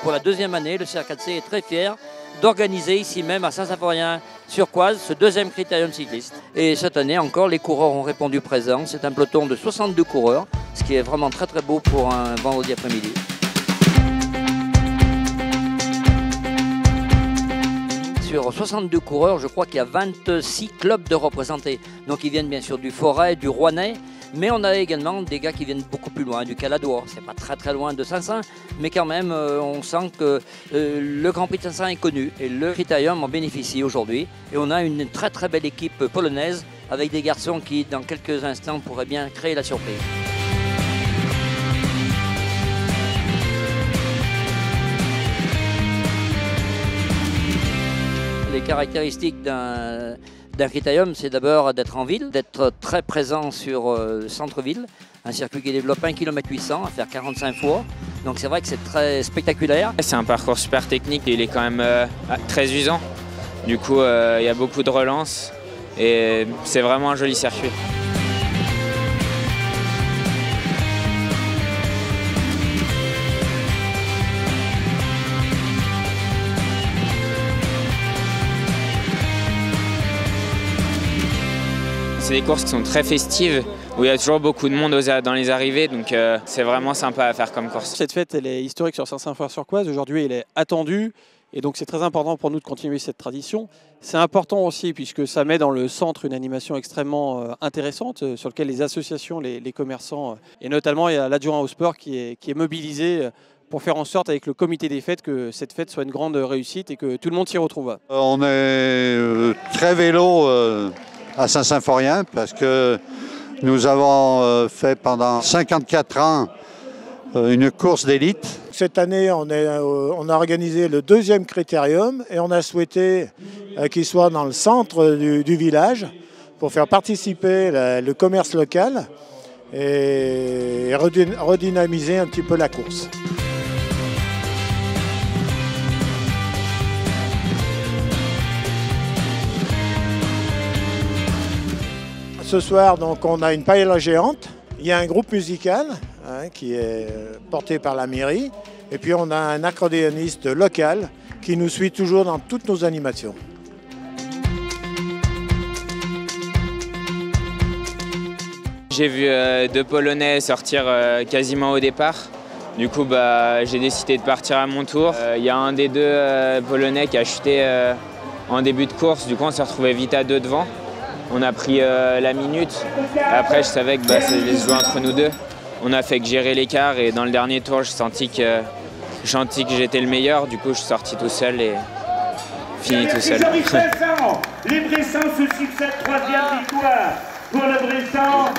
pour la deuxième année, le CR4C est très fier d'organiser ici même à Saint-Symphorien-sur-Coise ce deuxième critérium cycliste. Et cette année encore, les coureurs ont répondu présent. C'est un peloton de 62 coureurs, ce qui est vraiment très très beau pour un vendredi après-midi. Sur 62 coureurs, je crois qu'il y a 26 clubs de représentés. Donc ils viennent bien sûr du Forêt, du Rouennais, mais on a également des gars qui viennent beaucoup plus loin, du Caladois. C'est pas très très loin de Saint-Saëns, mais quand même on sent que le Grand Prix de Saint-Saëns est connu et le Critérium en bénéficie aujourd'hui. Et on a une très très belle équipe polonaise avec des garçons qui dans quelques instants pourraient bien créer la surprise. Les caractéristiques d'un critérium, c'est d'abord d'être en ville, d'être très présent sur le centre-ville, un circuit qui développe 1 km 800 à faire 45 fois. Donc c'est vrai que c'est très spectaculaire. C'est un parcours super technique, il est quand même très usant. Du coup, il y a beaucoup de relances et c'est vraiment un joli circuit. C'est des courses qui sont très festives, où il y a toujours beaucoup de monde dans les arrivées, donc c'est vraiment sympa à faire comme course. Cette fête, elle est historique sur Saint-Symphorien-sur-Coise. Aujourd'hui, elle est attendue, et donc c'est très important pour nous de continuer cette tradition. C'est important aussi, puisque ça met dans le centre une animation extrêmement intéressante, sur laquelle les associations, les commerçants, et notamment il y a l'adjoint au sport qui est mobilisé pour faire en sorte, avec le comité des fêtes, que cette fête soit une grande réussite et que tout le monde s'y retrouve. On est très vélo à Saint-Symphorien parce que nous avons fait pendant 54 ans une course d'élite. Cette année, on a organisé le deuxième critérium et on a souhaité qu'il soit dans le centre du village pour faire participer le commerce local et redynamiser un petit peu la course. Ce soir, donc, on a une paella géante, il y a un groupe musical qui est porté par la mairie, et puis on a un accordéoniste local qui nous suit toujours dans toutes nos animations. J'ai vu deux Polonais sortir quasiment au départ. Du coup, j'ai décidé de partir à mon tour. Il y a un des deux Polonais qui a chuté en début de course, du coup on s'est retrouvé vite à deux devant. On a pris la minute. Après, je savais que ça allait se jouer entre nous deux. On a fait que gérer l'écart et dans le dernier tour, j'ai senti que j'étais le meilleur. Du coup, je suis sorti tout seul et fini tout seul. Les Bressans se succèdent, troisième victoire pour le Bressan.